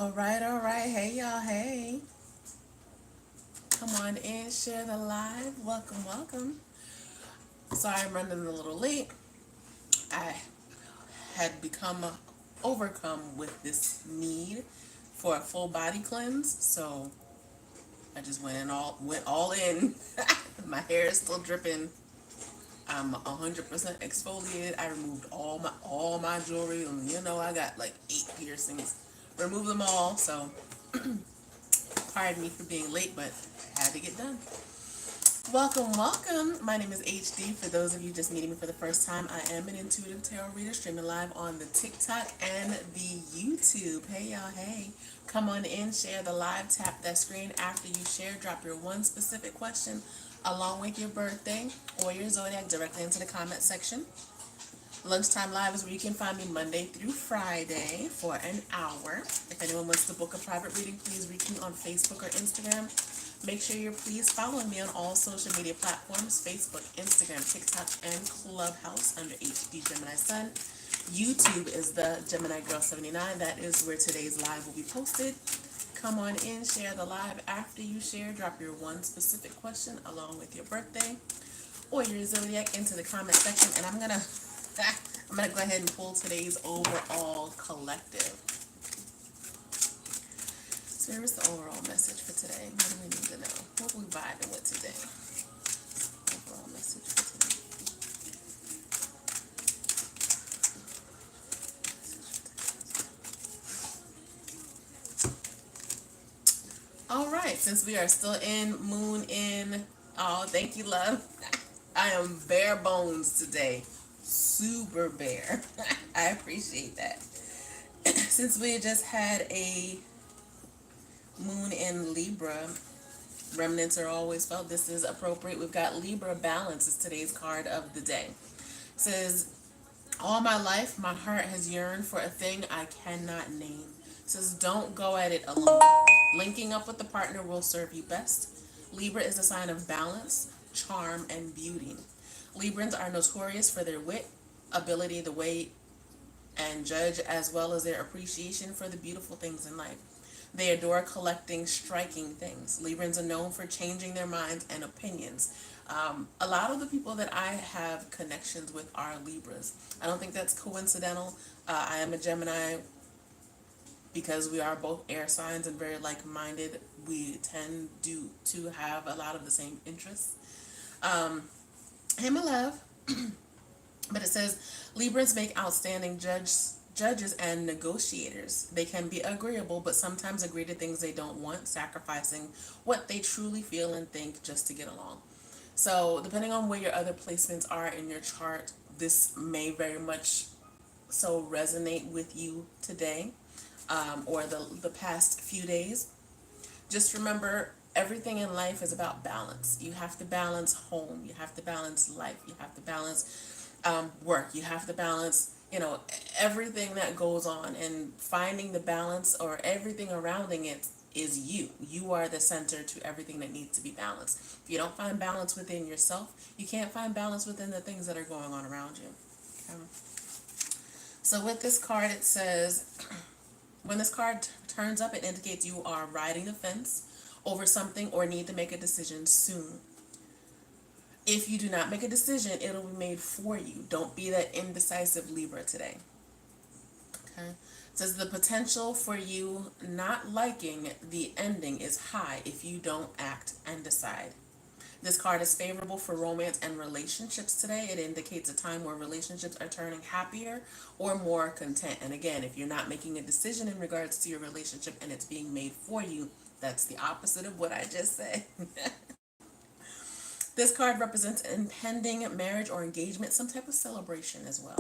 All right. Hey, y'all. Hey. Come on in, share the live. Welcome, welcome. Sorry I'm running a little late. I had become overcome with this need for a full body cleanse, so I just went all in. My hair is still dripping. I'm 100% exfoliated. I removed all my jewelry, and I got like 8 piercings. Removed them all, so pardon me for being late, but I had to get done. Welcome, welcome. My name is HD. For those of you just meeting me for the first time, I am an intuitive tarot reader streaming live on the TikTok and the YouTube. Hey, y'all, hey. Come on in, share the live, tap that screen. After you share, drop your one specific question along with your birthday or your zodiac directly into the comment section. Lunchtime Live is where you can find me Monday through Friday for an hour. If anyone wants to book a private reading, please reach me on Facebook or Instagram. Make sure you're please following me on all social media platforms, Facebook, Instagram, TikTok, and Clubhouse under HD Gemini Sun. YouTube is the Gemini Girl 79. That is where today's live will be posted. Come on in, share the live. After you share, drop your one specific question along with your birthday or your zodiac into the comment section, and I'm gonna go ahead and pull today's overall collective. So here's the overall message for today. What do we need to know? What are we vibing with today? Overall message for today. All right, since we are still in Moon in, oh, thank you, love. I am bare bones today. Super bare. I appreciate that. Since we just had a Moon in Libra, remnants are always felt. This is appropriate. We've got Libra balance is today's card of the day. It says, all my life, my heart has yearned for a thing I cannot name. It says, don't go at it alone. Linking up with the partner will serve you best. Libra is a sign of balance, charm, and beauty. Librans are notorious for their wit, ability to weigh and judge, as well as their appreciation for the beautiful things in life. They adore collecting striking things. Librans are known for changing their minds and opinions. A lot of the people that I have connections with are Libras. I don't think that's coincidental. I am a Gemini. Because we are both air signs and very like-minded, we tend to have a lot of the same interests. Hey, my love. But it says, Librans make outstanding judges and negotiators. They can be agreeable, but sometimes agree to things they don't want, sacrificing what they truly feel and think just to get along. So depending on where your other placements are in your chart, this may very much so resonate with you today, or the past few days. Just remember, everything in life is about balance. You have to balance home. You have to balance life. You have to balance work. You have to balance, everything that goes on, and finding the balance or everything surrounding it is you. You are the center to everything that needs to be balanced. If you don't find balance within yourself, you can't find balance within the things that are going on around you. Okay? So with this card, it says, when this card turns up, it indicates you are riding the fence over something or need to make a decision soon. If you do not make a decision, it'll be made for you. Don't be that indecisive Libra today. Okay? It says the potential for you not liking the ending is high if you don't act and decide. This card is favorable for romance and relationships today. It indicates a time where relationships are turning happier or more content. And again, if you're not making a decision in regards to your relationship and it's being made for you, that's the opposite of what I just said. This card represents impending marriage or engagement, some type of celebration as well.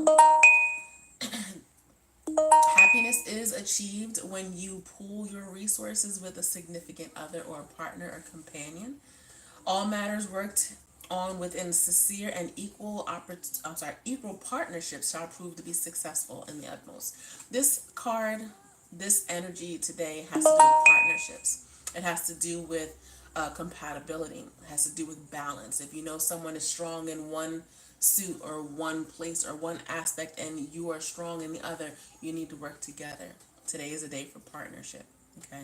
Happiness is achieved when you pool your resources with a significant other or a partner or companion. All matters worked on within sincere and equal partnerships shall prove to be successful in the utmost. This card, this energy today has to do with partnerships. It has to do with compatibility. It has to do with balance. If you know someone is strong in one suit or one place or one aspect and you are strong in the other, you need to work together. Today is a day for partnership. Okay.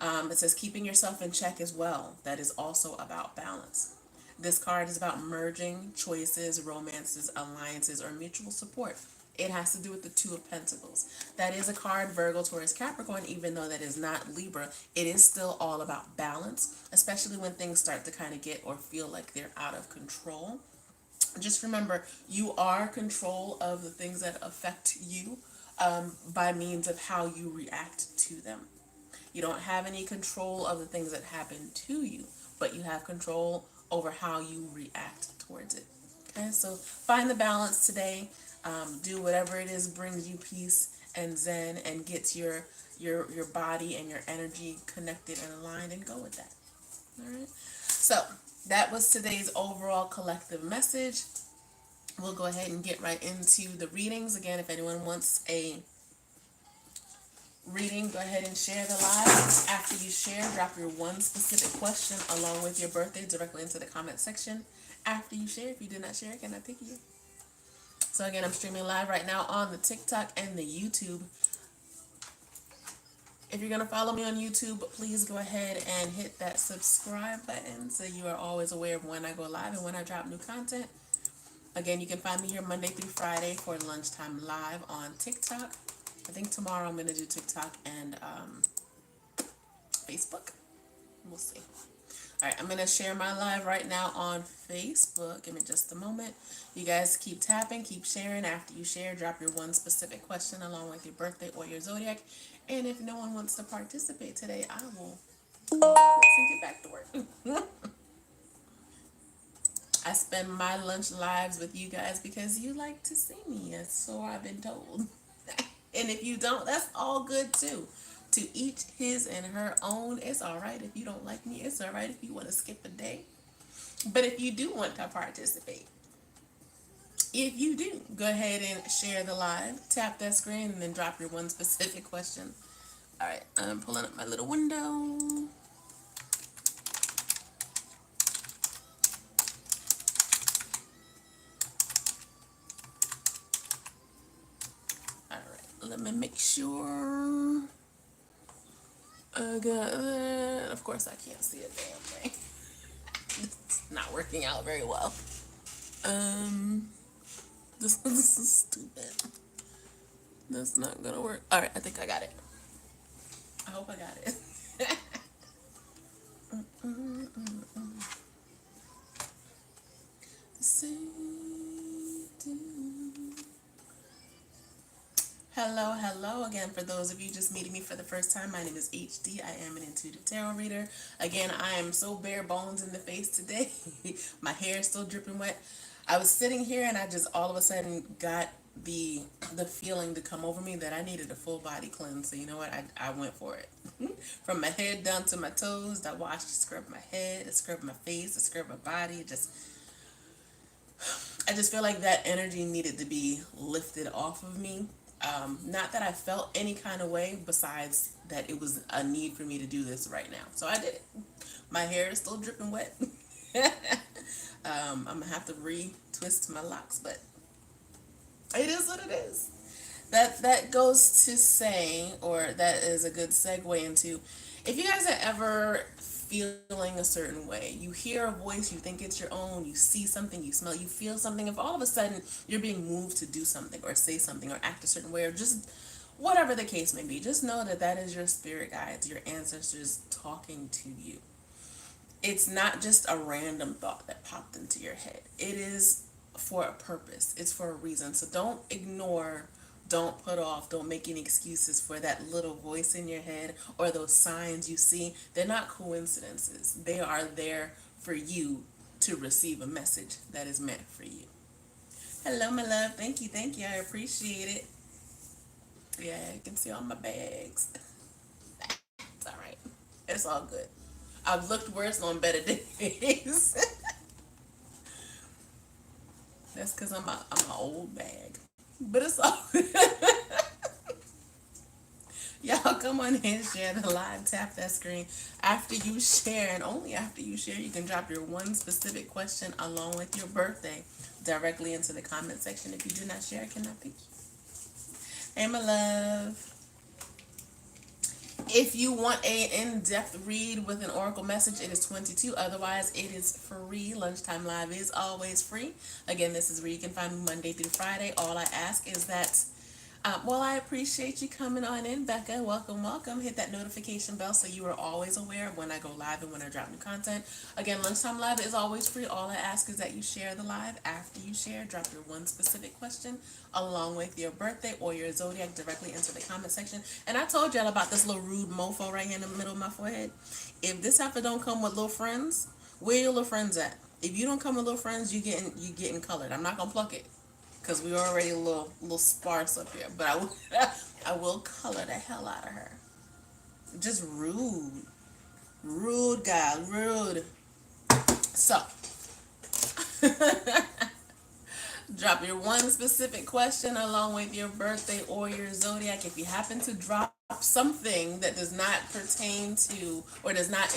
It says keeping yourself in check as well. That is also about balance. This card is about merging choices, romances, alliances, or mutual support. It has to do with the Two of Pentacles. That is a card, Virgo, Taurus, Capricorn, even though that is not Libra. It is still all about balance, especially when things start to kind of get or feel like they're out of control. Just remember, you are control of the things that affect you by means of how you react to them. You don't have any control of the things that happen to you, but you have control over how you react towards it. Okay, so find the balance today. Do whatever it is brings you peace and zen, and gets your body and your energy connected and aligned, and go with that. All right. So that was today's overall collective message. We'll go ahead and get right into the readings. Again, if anyone wants a reading, go ahead and share the live. After you share, drop your one specific question along with your birthday directly into the comment section. After you share, if you did not share, can I pick you? So again, I'm streaming live right now on the TikTok and the YouTube. If you're going to follow me on YouTube, please go ahead and hit that subscribe button so you are always aware of when I go live and when I drop new content. Again, you can find me here Monday through Friday for Lunchtime Live on TikTok. I think tomorrow I'm going to do TikTok and Facebook. We'll see. All right, I'm going to share my live right now on Facebook. Give me just a moment. You guys keep tapping, keep sharing. After you share, drop your one specific question along with your birthday or your zodiac. And if no one wants to participate today, I will send you back to work. I spend my lunch lives with you guys because you like to see me, so I've been told. And if you don't, that's all good too. To each his and her own. It's all right if you don't like me. It's all right if you want to skip a day. But if you do want to participate, if you do, go ahead and share the live. Tap that screen and then drop your one specific question. All right, I'm pulling up my little window. All right, let me make sure I got that. Of course, I can't see a damn thing. It's not working out very well. This is stupid. That's not gonna work. All right, I think I got it. I hope I got it. Hello, hello again. For those of you just meeting me for the first time, my name is HD. I am an intuitive tarot reader. Again, I am so bare bones in the face today. My hair is still dripping wet. I was sitting here and I just all of a sudden got the feeling to come over me that I needed a full body cleanse. So you know what? I went for it. From my head down to my toes, I washed, scrubbed my head, I scrubbed my face, I scrubbed my body. I just feel like that energy needed to be lifted off of me. Not that I felt any kind of way besides that it was a need for me to do this right now. So I did it. My hair is still dripping wet. I'm going to have to re-twist my locks, but it is what it is. That goes to say, or that is a good segue into, if you guys are ever feeling a certain way, you hear a voice, you think it's your own, you see something, you smell, you feel something, if all of a sudden you're being moved to do something or say something or act a certain way or just whatever the case may be, just know that that is your spirit guides, your ancestors talking to you. It's not just a random thought that popped into your head. It is for a purpose. It's for a reason. So don't ignore, don't put off, don't make any excuses for that little voice in your head or those signs you see. They're not coincidences. They are there for you to receive a message that is meant for you. Hello, my love. Thank you. Thank you. I appreciate it. Yeah, you can see all my bags. It's all right. It's all good. I've looked worse on better days. That's because I'm an old bag. But it's all Y'all come on and share the live. Tap that screen. After you share, and only after you share, you can drop your one specific question along with your birthday directly into the comment section. If you do not share, I cannot pick you. Hey, my love. If you want a in-depth read with an oracle message, it is 22. Otherwise, it is free. Lunchtime Live is always free. Again, this is where you can find me Monday through Friday. All I ask is that well, I appreciate you coming on in, Becca. Welcome, welcome. Hit that notification bell so you are always aware of when I go live and when I drop new content. Again, Lunchtime Live is always free. All I ask is that you share the live. After you share, drop your one specific question along with your birthday or your zodiac directly into the comment section. And I told y'all about this little rude mofo right here in the middle of my forehead. If this heifer don't come with little friends, where your little friends at? If you don't come with little friends, you getting colored. I'm not gonna pluck it because we're already a little sparse up here. But I will, I will color the hell out of her. Just rude, rude guy, rude. So, drop your one specific question along with your birthday or your zodiac. If you happen to drop something that does not pertain to or does not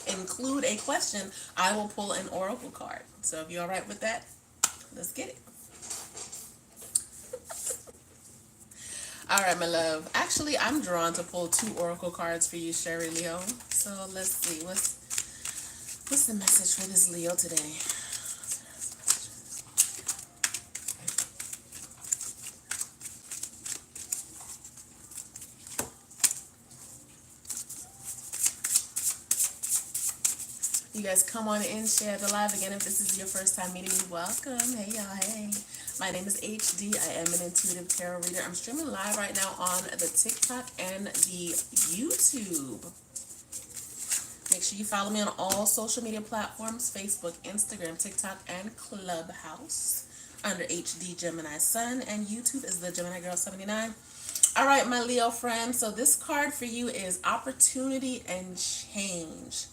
include a question, I will pull an oracle card. So if you're all right with that, let's get it. All right, my love. Actually, I'm drawn to pull two oracle cards for you, Sherry Leo. So let's see. What's the message for this Leo today? You guys come on in, share the live. Again, if this is your first time meeting me, welcome. Hey, y'all. Hey. My name is HD. I am an intuitive tarot reader. I'm streaming live right now on the TikTok and the YouTube. Make sure you follow me on all social media platforms, Facebook, Instagram, TikTok, and Clubhouse under HD Gemini Sun, and YouTube is the Gemini Girl 79. All right, my Leo friend. So this card for you is opportunity and change.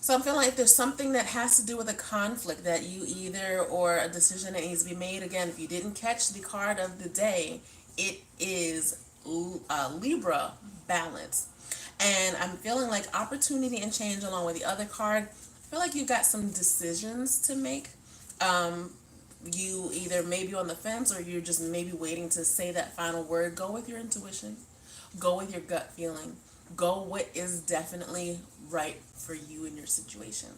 So I'm feeling like there's something that has to do with a conflict that you either, or a decision that needs to be made. Again, if you didn't catch the card of the day, it is Libra, balance. And I'm feeling like opportunity and change along with the other card. I feel like you've got some decisions to make. You either may be on the fence or you're just maybe waiting to say that final word. Go with your intuition. Go with your gut feeling. Go what is definitely right for you in your situation.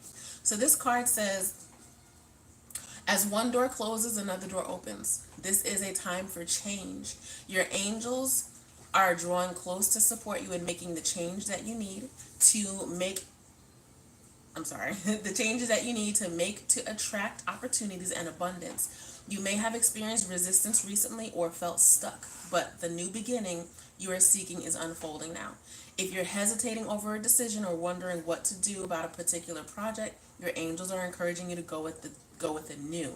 So this card says, as one door closes, another door opens. This is a time for change. Your angels are drawing close to support you in making the change that you need to make the changes that you need to make to attract opportunities and abundance. You may have experienced resistance recently or felt stuck, but the new beginning you are seeking is unfolding now. If you're hesitating over a decision or wondering what to do about a particular project, your angels are encouraging you to go with the new.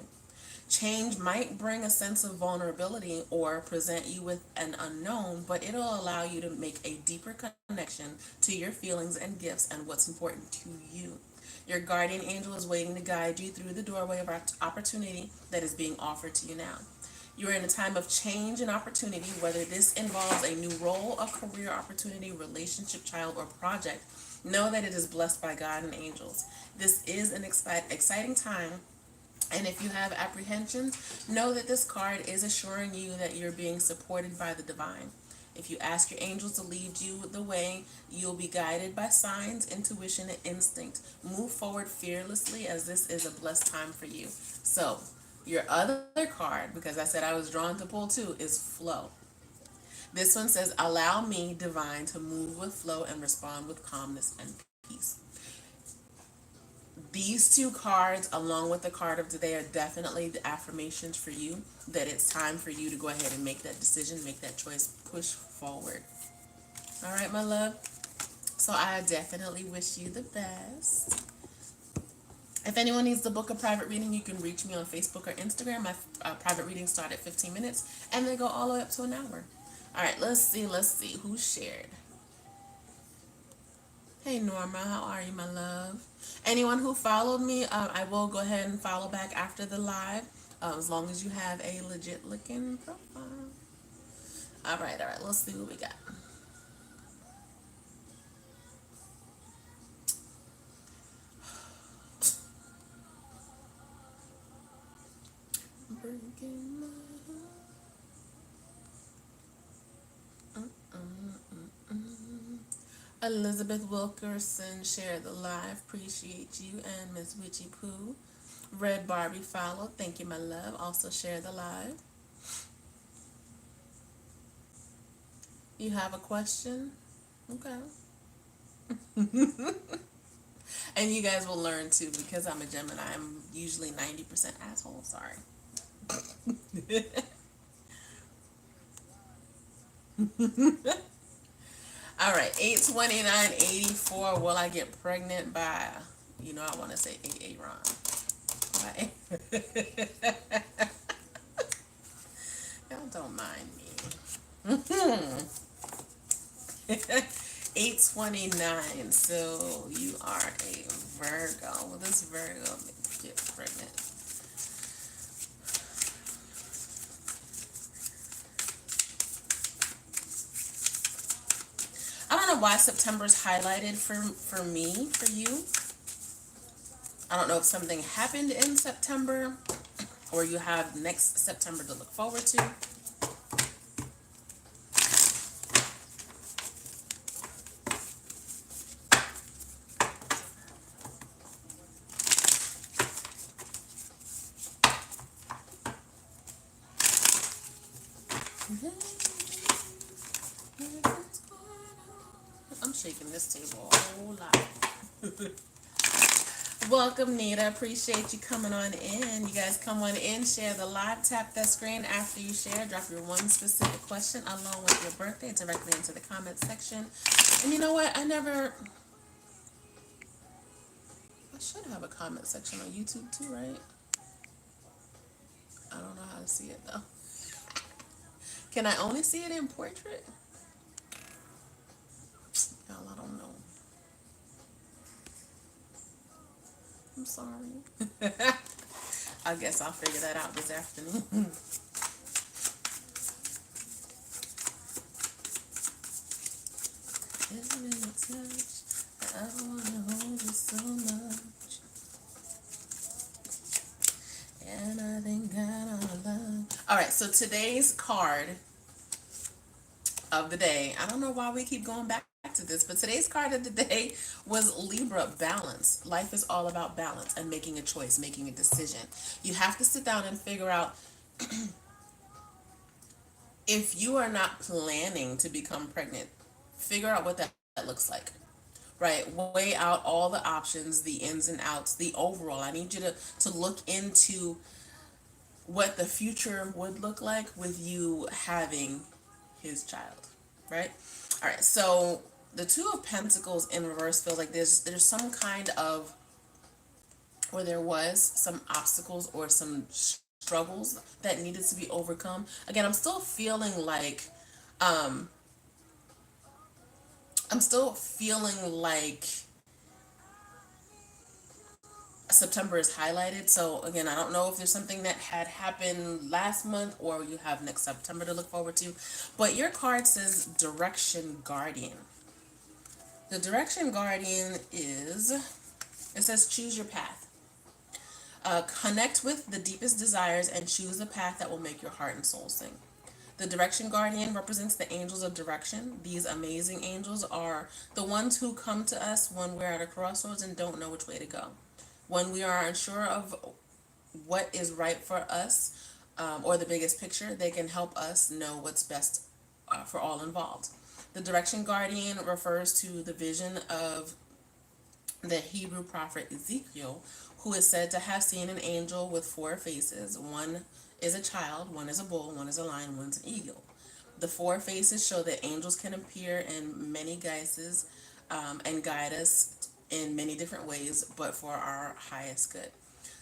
Change might bring a sense of vulnerability or present you with an unknown, but it'll allow you to make a deeper connection to your feelings and gifts and what's important to you. Your guardian angel is waiting to guide you through the doorway of opportunity that is being offered to you now. You are in a time of change and opportunity, whether this involves a new role, a career opportunity, relationship, child, or project. Know that it is blessed by God and angels. This is an exciting time, and if you have apprehension, know that this card is assuring you that you're being supported by the divine. If you ask your angels to lead you the way, you'll be guided by signs, intuition, and instinct. Move forward fearlessly, as this is a blessed time for you. So, your other card, because I said I was drawn to pull two, is flow. This one says, allow me, divine, to move with flow and respond with calmness and peace. These two cards, along with the card of today, are definitely the affirmations for you that it's time for you to go ahead and make that decision, make that choice, push forward. All right, my love. So I definitely wish you the best. If anyone needs to book a private reading, you can reach me on Facebook or Instagram. My private readings start at 15 minutes and they go all the way up to an hour. All right, let's see who shared. Hey Norma, how are you, my love? Anyone who followed me, I will go ahead and follow back after the live, as long as you have a legit looking profile. All right, let's see what we got. Breaking my heart. Elizabeth Wilkerson shared the live. Appreciate you. And Miss Witchy Poo. Red Barbie followed. Thank you, my love. Also share the live. You have a question? Okay. And you guys will learn too, because I'm a Gemini. I'm usually 90% asshole. Sorry. All right, 82984. Will I get pregnant by, I want to say Aaron. Right? Y'all don't mind me. 829. So you are a Virgo. Will this Virgo get pregnant? I don't know why September's highlighted for me, for you. I don't know if something happened in September or you have next September to look forward to. I'm shaking this table a whole lot. Welcome, Nita. Appreciate you coming on in. You guys come on in, share the live, tap that screen after you share, drop your one specific question along with your birthday directly into the comment section. And you know what? I should have a comment section on YouTube too, right? I don't know how to see it though. Can I only see it in portrait? Y'all, I don't know. I'm sorry. I guess I'll figure that out this afternoon. I wanna hold you so much, and I think that I love. All right, so today's card of the day. I don't know why we keep going back to this, but today's card of the day was Libra, balance. Life is all about balance and making a choice, making a decision. You have to sit down and figure out if you are not planning to become pregnant, figure out what that looks like. Right? Weigh out all the options, the ins and outs, the overall. I need you to look into what the future would look like with you having his child. Right? All right. So the Two of Pentacles in reverse feels like there's some kind of, or there was some obstacles or some struggles that needed to be overcome. Again, um I'm still feeling like September is highlighted. So again, I don't know if there's something that had happened last month or you have next September to look forward to. But your card says Direction Guardian. The Direction Guardian it says choose your path. Connect with the deepest desires and choose a path that will make your heart and soul sing. The Direction Guardian represents the angels of direction. These amazing angels are the ones who come to us when we're at a crossroads and don't know which way to go. When we are unsure of what is right for us, or the biggest picture, they can help us know what's best for all involved. The Direction Guardian refers to the vision of the Hebrew prophet Ezekiel, who is said to have seen an angel with four faces. One is a child, one is a bull, one is a lion, one's an eagle. The four faces show that angels can appear in many guises, and guide us in many different ways, but for our highest good.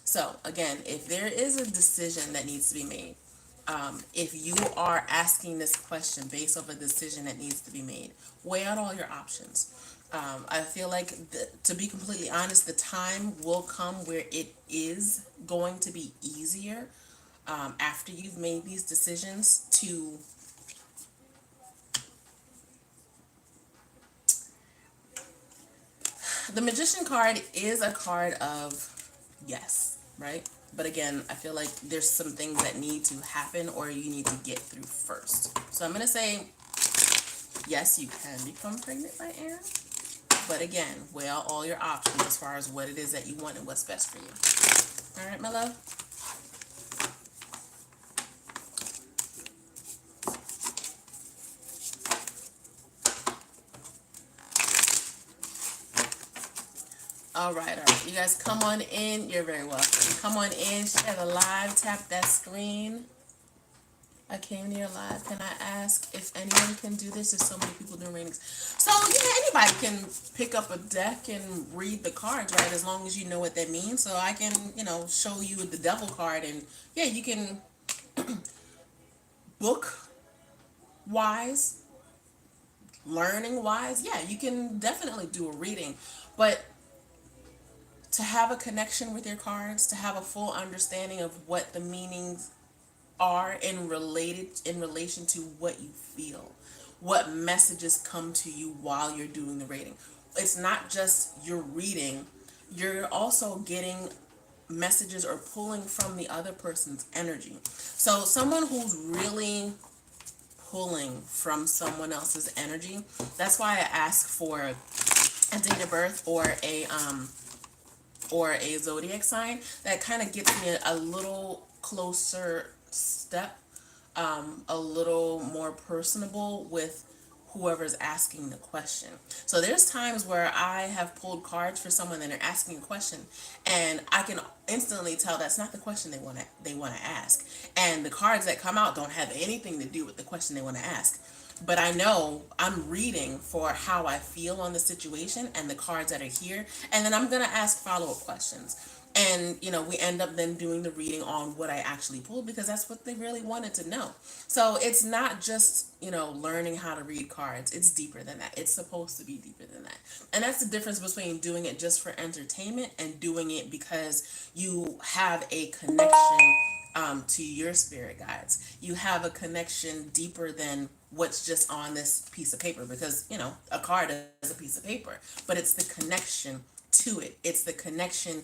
So again, if there is a decision that needs to be made, if you are asking this question based off a decision that needs to be made, weigh out all your options. I feel like, to be completely honest, the time will come where it is going to be easier, after you've made these decisions, to the Magician card is a card of yes, right? But again, I feel like there's some things that need to happen or you need to get through first. So I'm going to say, yes, you can become pregnant by Aaron. But again, weigh out all your options as far as what it is that you want and what's best for you. All right, my love? All right, all right. You guys come on in. You're very welcome. Come on in, share the live, tap that screen. I came to your live. Can I ask if anyone can do this? There's so many people doing readings. So, anybody can pick up a deck and read the cards, right? As long as you know what that means. So I can, show you the devil card and yeah, you can book wise, learning wise. Yeah, you can definitely do a reading. But to have a connection with your cards, to have a full understanding of what the meanings are in relation to what you feel, what messages come to you while you're doing the reading. It's not just you're reading, you're also getting messages or pulling from the other person's energy. So someone who's really pulling from someone else's energy, that's why I ask for a date of birth or a zodiac sign. That kind of gets me a little closer step, a little more personable with whoever's asking the question. So there's times where I have pulled cards for someone and they're asking a question and I can instantly tell that's not the question they want to ask. And the cards that come out don't have anything to do with the question they want to ask. But I know I'm reading for how I feel on the situation and the cards that are here. And then I'm going to ask follow-up questions. And, we end up then doing the reading on what I actually pulled because that's what they really wanted to know. So it's not just, learning how to read cards. It's deeper than that. It's supposed to be deeper than that. And that's the difference between doing it just for entertainment and doing it because you have a connection to your spirit guides. You have a connection deeper than what's just on this piece of paper because, a card is a piece of paper, but it's the connection to it. It's the connection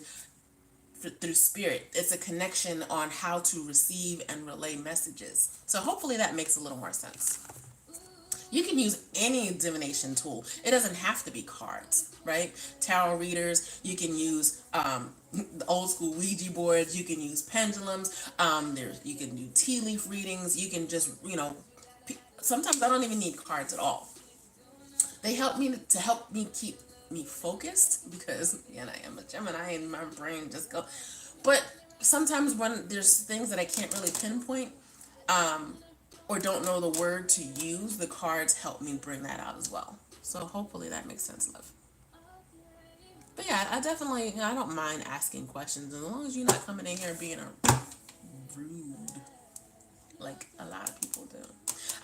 through spirit. It's a connection on how to receive and relay messages. So hopefully that makes a little more sense. You can use any divination tool. It doesn't have to be cards, right? Tarot readers, you can use the old school Ouija boards, you can use pendulums, you can do tea leaf readings, you can just, sometimes I don't even need cards at all. They help me keep me focused because again I am a Gemini and my brain just go. But sometimes when there's things that I can't really pinpoint, or don't know the word to use, the cards help me bring that out as well. So hopefully that makes sense, love. But yeah, I definitely, I don't mind asking questions as long as you're not coming in here being a rude like a lot of people do.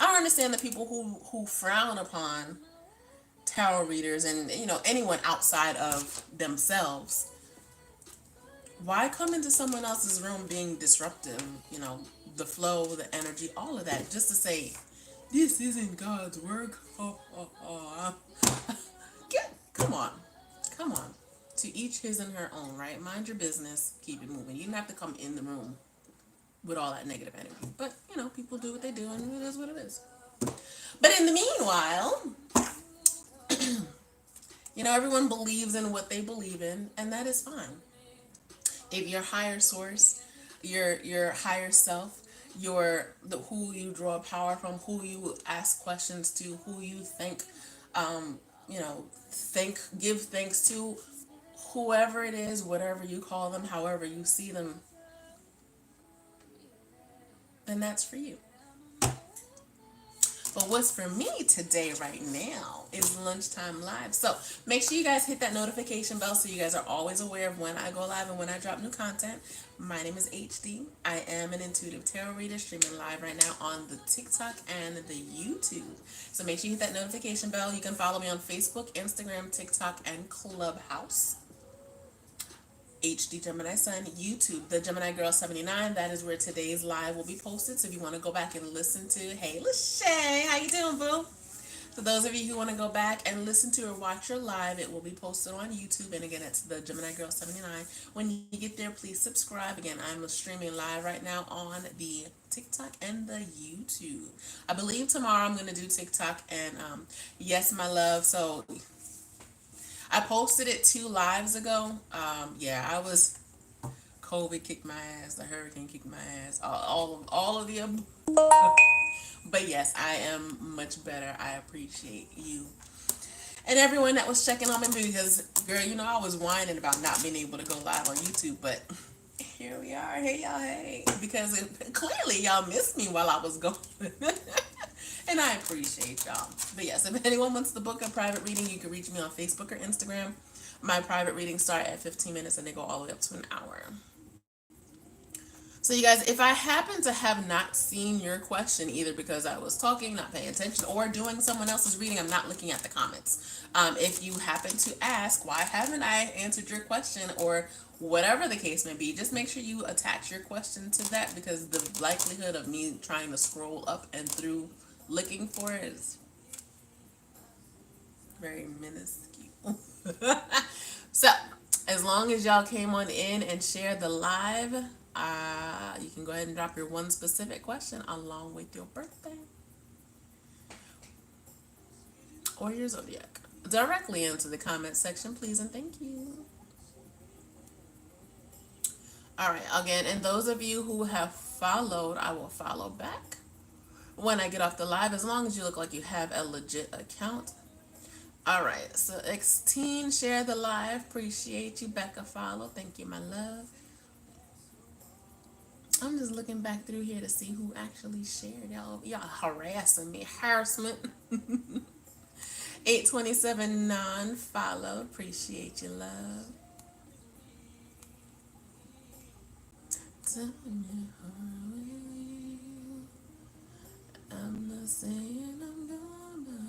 I don't understand the people who frown upon tarot readers and anyone outside of themselves. Why come into someone else's room being disruptive? The flow, the energy, all of that, just to say this isn't God's work. Come on, come on. To each his and her own, right? Mind your business. Keep it moving. You don't have to come in the room with all that negative energy. But people do what they do, and it is what it is. But in the meanwhile, everyone believes in what they believe in, and that is fine. If your higher source, your higher self, who you draw power from, who you ask questions to, who you give thanks to, whoever it is, whatever you call them, however you see them, then that's for you. But what's for me today right now is Lunchtime Live. So make sure you guys hit that notification bell so you guys are always aware of when I go live and when I drop new content. My name is HD. I am an intuitive tarot reader streaming live right now on the TikTok and the YouTube. So make sure you hit that notification bell. You can follow me on Facebook, Instagram, TikTok, and Clubhouse. HD Gemini Sun, YouTube, the Gemini Girl 79. That is where today's live will be posted. So if you want to go back and listen to, hey Lachey, how you doing, boo? For those of you who want to go back and listen to or watch your live, it will be posted on YouTube. And again, it's the Gemini Girl 79. When you get there, please subscribe. Again, I'm streaming live right now on the TikTok and the YouTube. I believe tomorrow I'm going to do TikTok and yes, my love. So I posted it 2 lives ago. Yeah, I was COVID kicked my ass, the hurricane kicked my ass, all of the but yes, I am much better. I appreciate you and everyone that was checking on me because, girl, you know I was whining about not being able to go live on YouTube, but here we are. Hey y'all, hey, because clearly y'all missed me while I was gone, and I appreciate y'all. But yes, if anyone wants to book a private reading, you can reach me on Facebook or Instagram. My private readings start at 15 minutes and they go all the way up to an hour. So, you guys, if I happen to have not seen your question, either because I was talking, not paying attention, or doing someone else's reading, I'm not looking at the comments. If you happen to ask, why haven't I answered your question, or whatever the case may be, just make sure you attach your question to that, because the likelihood of me trying to scroll up and through looking for it is very minuscule. So, as long as y'all came on in and shared the live, you can go ahead and drop your one specific question along with your birthday or your zodiac directly into the comment section, please and thank you. All right, again, and those of you who have followed, I will follow back when I get off the live, as long as you look like you have a legit account. All right, so X-Teen, share the live. Appreciate you. Becca, follow. Thank you, my love. I'm just looking back through here to see who actually shared. Y'all harassing me. Harassment. 827 non-follow. Appreciate you, love. I'm not saying I'm gone, but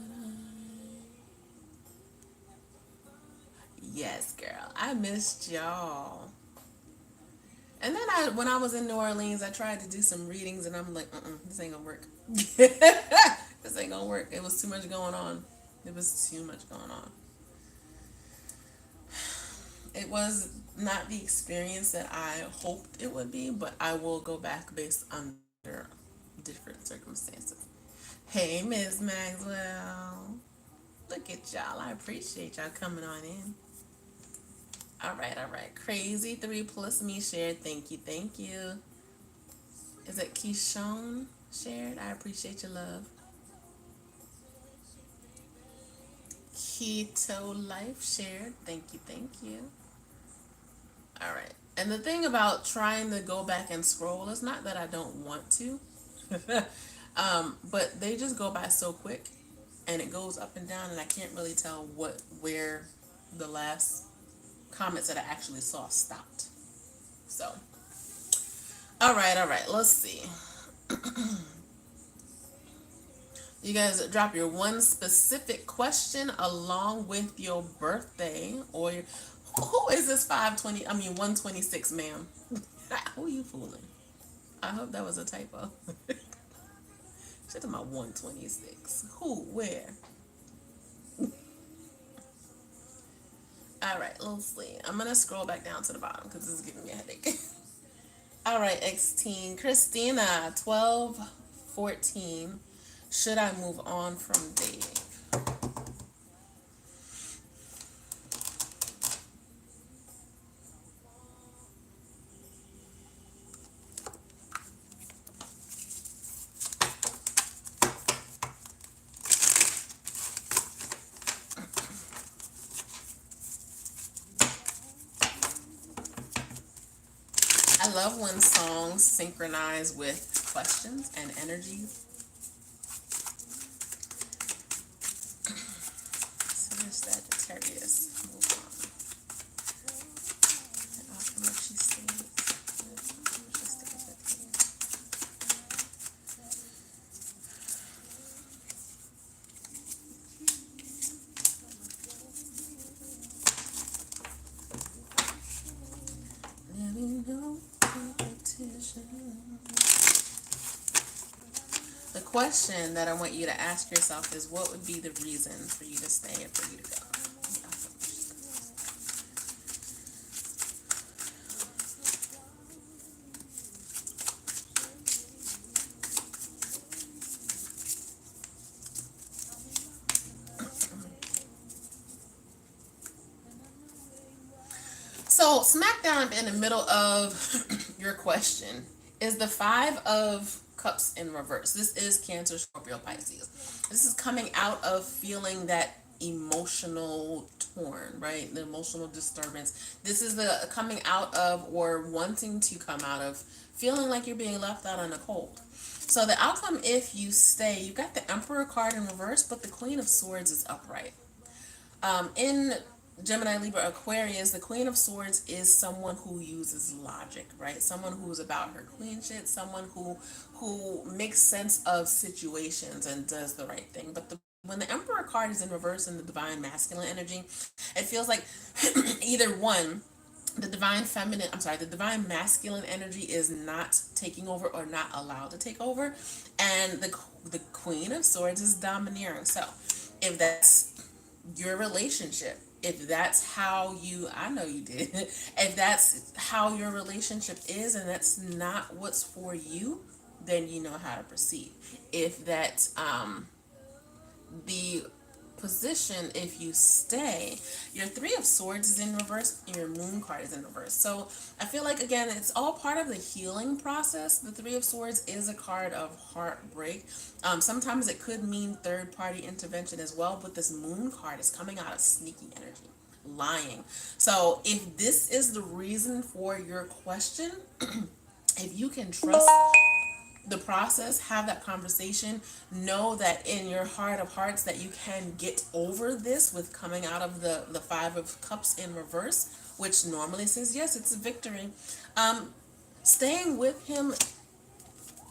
yes, girl. I missed y'all. And then when I was in New Orleans, I tried to do some readings, and I'm like, this ain't gonna work. This ain't gonna work. It was too much going on. It was too much going on. It was not the experience that I hoped it would be, but I will go back based under different circumstances. Hey, Miss Maxwell. Look at y'all. I appreciate y'all coming on in. All right, all right. Crazy 3 plus me shared. Thank you, thank you. Is it Keyshawn shared? I appreciate your love. Keto Life shared. Thank you, thank you. All right. And the thing about trying to go back and scroll is not that I don't want to, but they just go by so quick, and it goes up and down, and I can't really tell where the last comments that I actually saw stopped. So, all right. Let's see. You guys drop your one specific question along with your birthday or who is this 126, ma'am? Who are you fooling? I hope that was a typo. She's talking about 126. Who? Where? All right, let's see. I'm gonna scroll back down to the bottom because this is giving me a headache. All right, X-Teen. Christina, 1214. Should I move on from Dave? I love when songs synchronize with questions and energies. So there's Sagittarius. Move on. And often what she stays. Let me know competition. The question that I want you to ask yourself is, what would be the reason for you to stay and for you to go? So, smack down in the middle of your question is the Five of Cups in reverse. This is Cancer, Scorpio, Pisces. This is coming out of feeling that emotional torn, right? The emotional disturbance. This is the coming out of or wanting to come out of feeling like you're being left out on the cold. So, the outcome, if you stay, you got the Emperor card in reverse, but the Queen of Swords is upright. In Gemini, Libra, Aquarius, the Queen of Swords is someone who uses logic, right? Someone who's about her queen shit, someone who makes sense of situations and does the right thing. But when the Emperor card is in reverse in the divine masculine energy, it feels like either one, the divine masculine energy is not taking over or not allowed to take over, and the Queen of Swords is domineering. So if that's your relationship, if that's how you, I know you did, if that's how your relationship is and that's not what's for you, then you know how to proceed. If that the position, if you stay, your Three of Swords is in reverse and your Moon card is in reverse. So I feel like, again, it's all part of the healing process. The Three of Swords is a card of heartbreak. Sometimes it could mean third party intervention as well, but this Moon card is coming out of sneaky energy, lying. So if this is the reason for your question, if you can trust the process, have that conversation, know that in your heart of hearts that you can get over this with coming out of the Five of Cups in reverse, which normally says yes, it's a victory. Staying with him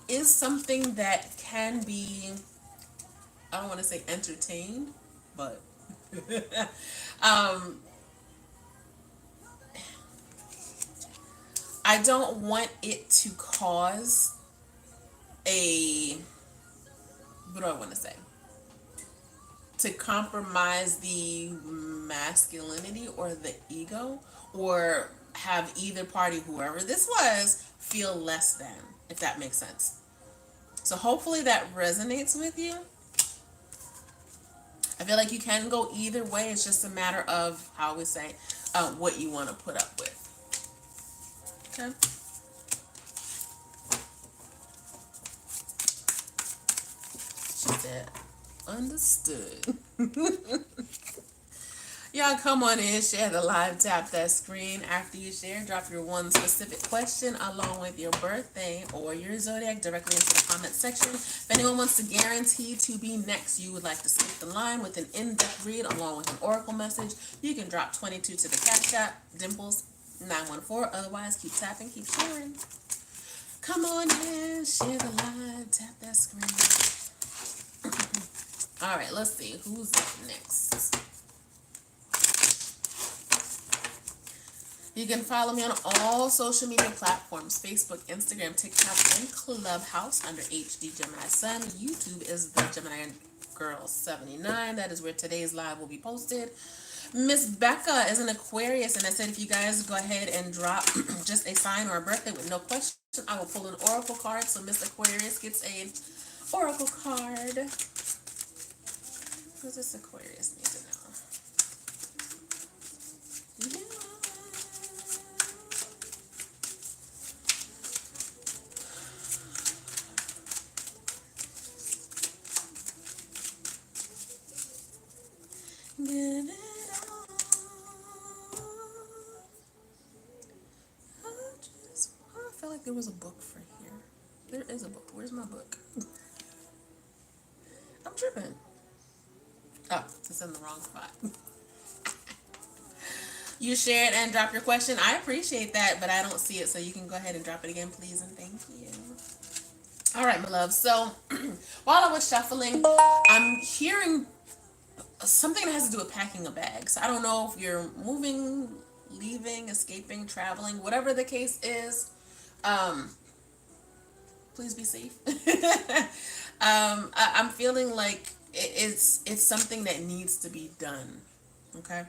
is something that can be, I don't want to say entertained, but I don't want it to cause a, what do I want to say? To compromise the masculinity or the ego, or have either party, whoever this was, feel less than, if that makes sense. So hopefully that resonates with you. I feel like you can go either way. It's just a matter of, how we say, what you want to put up with. Okay. She said, understood. Y'all come on in, share the live, tap that screen. After you share, drop your one specific question along with your birthday or your zodiac directly into the comment section. If anyone wants to guarantee to be next, you would like to skip the line with an in-depth read along with an oracle message, you can drop 22 to the Cash App, Dimples 914. Otherwise, keep tapping, keep sharing. Come on in, share the live, tap that screen. All right, let's see who's up next. You can follow me on all social media platforms: Facebook, Instagram, TikTok, and Clubhouse under HD Gemini Sun. YouTube is the Gemini Girl 79. That is where today's live will be posted. Miss Becca is an Aquarius, and I said if you guys go ahead and drop just a sign or a birthday with no question, I will pull an oracle card. So Miss Aquarius gets a oracle card. What does this Aquarius need to know? Yeah. Give it all. I felt like there was a book for here. There is a book. Where's my book? I'm tripping. Oh, it's in the wrong spot. You shared and dropped your question. I appreciate that, but I don't see it, so you can go ahead and drop it again, please, and thank you. All right, my love. So while I was shuffling, I'm hearing something that has to do with packing a bag. So I don't know if you're moving, leaving, escaping, traveling, whatever the case is. Please be safe. I'm feeling like it's something that needs to be done. Okay.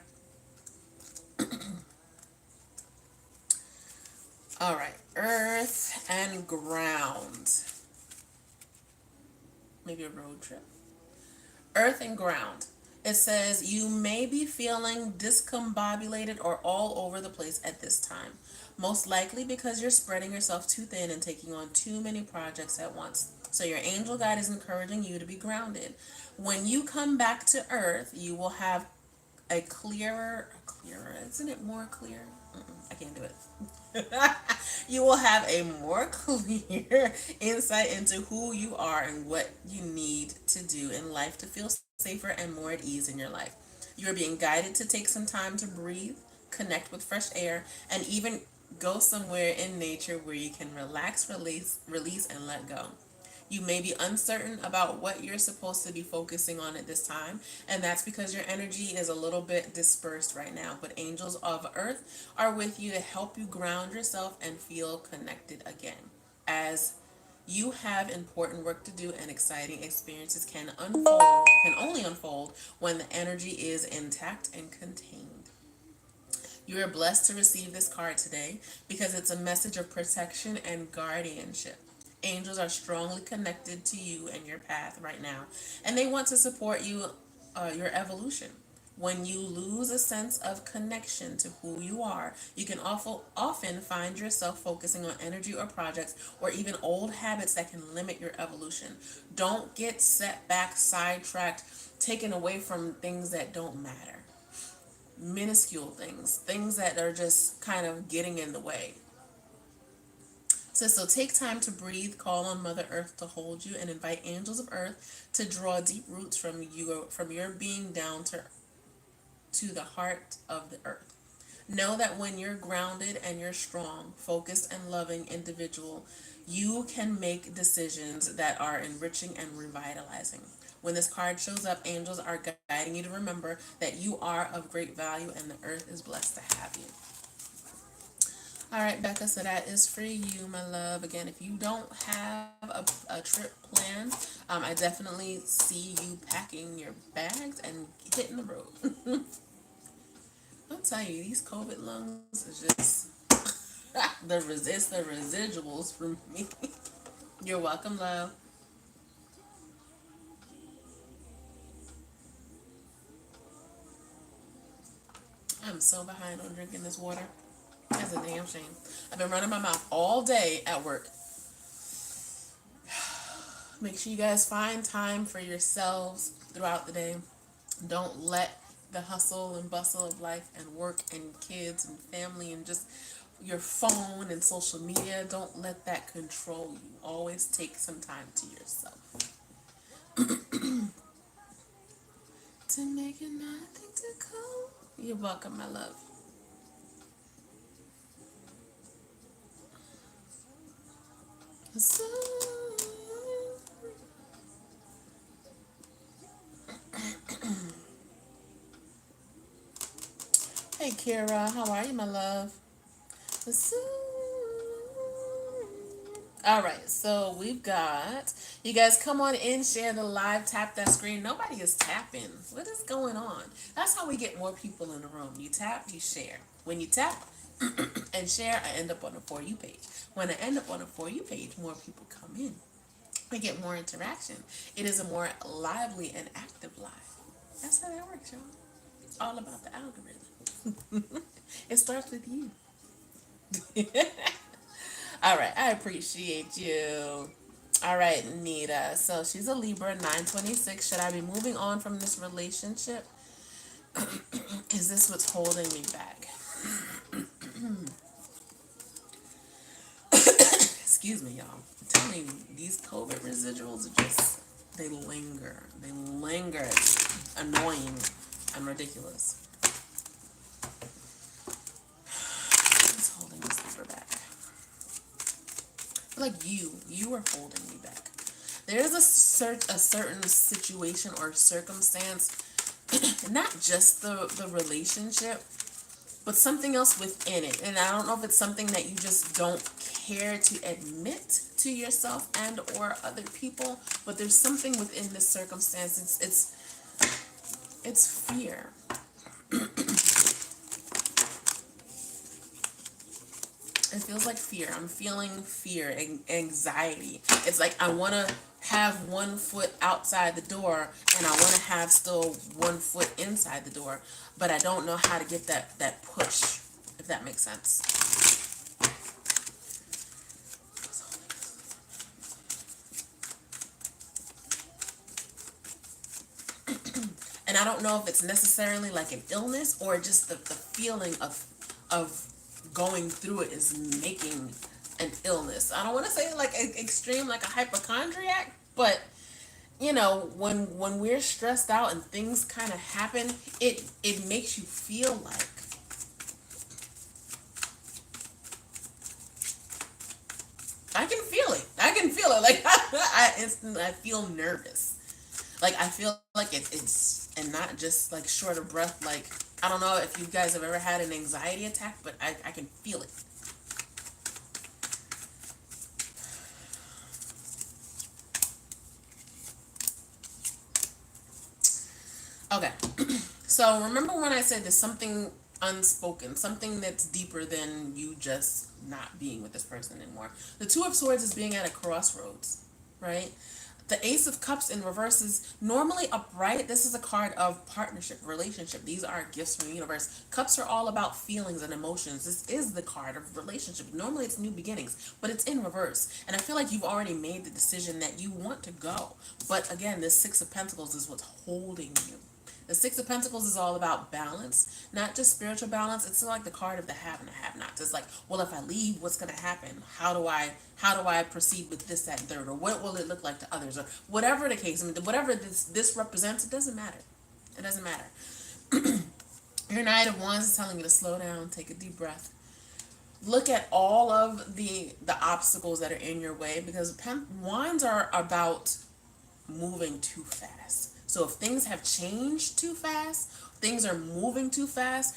All right. Earth and ground. Maybe a road trip. Earth and ground. It says, you may be feeling discombobulated or all over the place at this time. Most likely because you're spreading yourself too thin and taking on too many projects at once. So your angel guide is encouraging you to be grounded. When you come back to earth, you will have isn't it more clear? I can't do it. You will have a more clear insight into who you are and what you need to do in life to feel safer and more at ease in your life. You are being guided to take some time to breathe, connect with fresh air, and even go somewhere in nature where you can relax, release, and let go. You may be uncertain about what you're supposed to be focusing on at this time, and that's because your energy is a little bit dispersed right now. But angels of earth are with you to help you ground yourself and feel connected again. As you have important work to do and exciting experiences can only unfold when the energy is intact and contained. You are blessed to receive this card today because it's a message of protection and guardianship. Angels are strongly connected to you and your path right now, and they want to support your evolution. When you lose a sense of connection to who you are, you can often find yourself focusing on energy or projects or even old habits that can limit your evolution. Don't get set back, sidetracked, taken away from things that don't matter, minuscule things that are just kind of getting in the way. So take time to breathe, call on Mother Earth to hold you, and invite angels of Earth to draw deep roots from your being down to the heart of the earth. Know that when you're grounded and you're strong, focused, and loving individual, you can make decisions that are enriching and revitalizing. When this card shows up, angels are guiding you to remember that you are of great value and the earth is blessed to have you. All right, Becca, so that is for you, my love. Again, if you don't have a trip planned, I definitely see you packing your bags and hitting the road. I'll tell you, these COVID lungs is just it's the residuals for me. You're welcome, love. I'm so behind on drinking this water. That's a damn shame. I've been running my mouth all day at work. Make sure you guys find time for yourselves throughout the day. Don't let the hustle and bustle of life and work and kids and family and just your phone and social media, don't let that control you. Always take some time to yourself. To make it nothing to go. You're welcome, my love. So, hey, Kira, how are you, my love? So, all right, so we've got you guys come on in, share the live, tap that screen. Nobody is tapping. What is going on? That's how we get more people in the room. You tap, you share. When you tap and share, I end up on a For You page. When I end up on a For You page, more people come in. We get more interaction. It is a more lively and active live. That's how that works, y'all. It's all about the algorithm. It starts with you. All right, I appreciate you. All right, Nita. So she's a Libra, 926. Should I be moving on from this relationship? Is this what's holding me back? Excuse me, y'all. I'm telling you, these COVID residuals are just, they linger. They linger. It's annoying and ridiculous. What's holding this Libra back? Like you are holding me back. There's a certain situation or circumstance, not just the relationship, but something else within it. And I don't know if it's something that you just don't care to admit to yourself and or other people, but there's something within this circumstance. It's fear. It feels like fear. I'm feeling fear and anxiety. It's like I want to have one foot outside the door and I want to have still one foot inside the door, but I don't know how to get that push, if that makes sense. And I don't know if it's necessarily like an illness or just the feeling of going through it is making an illness. I don't want to say like extreme like a hypochondriac, but you know, when we're stressed out and things kind of happen, it makes you feel like I can feel it. I can feel it. Like I instantly I feel nervous. Like I feel like it's and not just like short of breath. Like I don't know if you guys have ever had an anxiety attack, but I can feel it. Okay. So remember when I said there's something unspoken, something that's deeper than you just not being with this person anymore. The Two of Swords is being at a crossroads, right? The Ace of Cups in reverse is normally upright. This is a card of partnership, relationship. These are gifts from the universe. Cups are all about feelings and emotions. This is the card of relationship. Normally it's new beginnings, but it's in reverse. And I feel like you've already made the decision that you want to go. But again, this Six of Pentacles is what's holding you. The Six of Pentacles is all about balance, not just spiritual balance. It's like the card of the have and the have nots. It's like, well, if I leave, what's going to happen? How do I proceed with this, that, and third, or what will it look like to others, or whatever the case. I mean, whatever this represents, it doesn't matter. It doesn't matter. Your Knight of Wands is telling you to slow down, take a deep breath, look at all of the obstacles that are in your way, because wands are about moving too fast. So if things have changed too fast, things are moving too fast,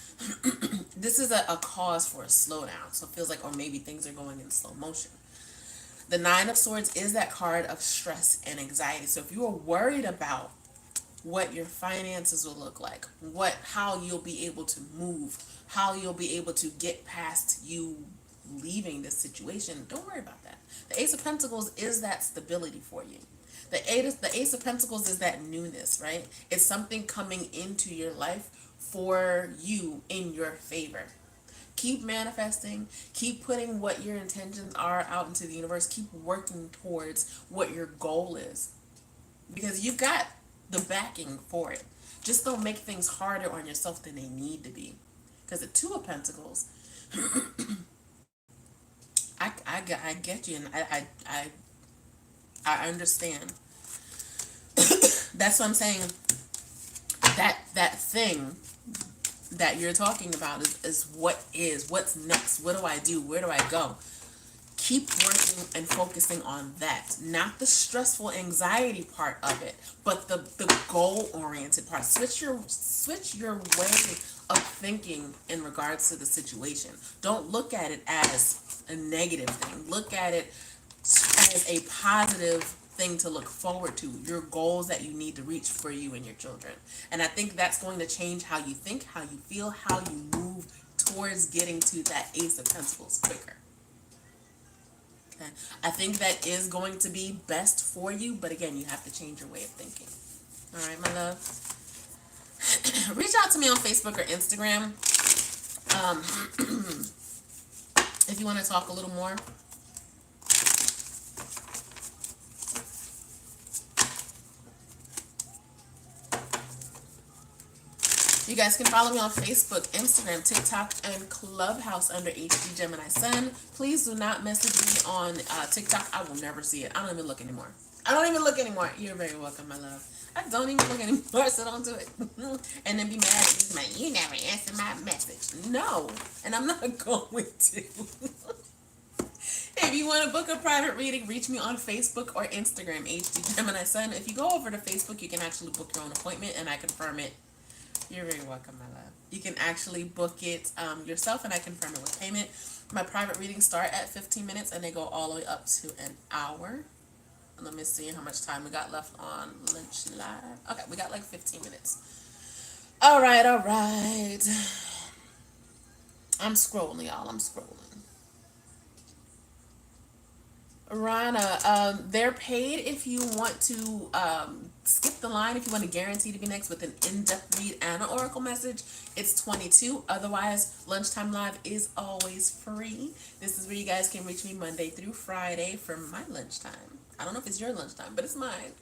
this is a cause for a slowdown. So it feels like, or maybe things are going in slow motion. The Nine of Swords is that card of stress and anxiety. So if you are worried about what your finances will look like, how you'll be able to move, how you'll be able to get past you leaving this situation, don't worry about that. The Ace of Pentacles is that stability for you. The Ace of Pentacles is that newness, right? It's something coming into your life for you in your favor. Keep manifesting. Keep putting what your intentions are out into the universe. Keep working towards what your goal is. Because you've got the backing for it. Just don't make things harder on yourself than they need to be. Because the Two of Pentacles, I get you, and I understand. That's what I'm saying. That thing that you're talking about is what's next. What do I do? Where do I go? Keep working and focusing on that, not the stressful anxiety part of it, but the goal oriented part. Switch your way of thinking in regards to the situation. Don't look at it as a negative thing. Look at it as a positive thing to look forward to, your goals that you need to reach for you and your children. And I think that's going to change how you think, how you feel, how you move towards getting to that Ace of Pentacles quicker. Okay. I think that is going to be best for you, but again, you have to change your way of thinking. All right, my love. Reach out to me on Facebook or Instagram if you want to talk a little more. You guys can follow me on Facebook, Instagram, TikTok, and Clubhouse under HD Gemini Sun. Please do not message me on TikTok. I will never see it. I don't even look anymore. You're very welcome, my love. I don't even look anymore, so don't do it. And then be mad at me, you never answer my message. No, and I'm not going to. If you want to book a private reading, reach me on Facebook or Instagram, HD Gemini Sun. If you go over to Facebook, you can actually book your own appointment, and I confirm it. You're very welcome, my love. You can actually book it yourself, and I confirm it with payment. My private readings start at 15 minutes, and they go all the way up to an hour. Let me see how much time we got left on Lunch Live. Okay, we got like 15 minutes. All right. I'm scrolling, y'all. I'm scrolling. Rana, they're paid if you want to skip the line. If you want to guarantee to be next with an in-depth read and an oracle message, it's 22. Otherwise, Lunchtime Live is always free. This is where you guys can reach me Monday through Friday for my lunchtime. I don't know if it's your lunchtime, but it's mine.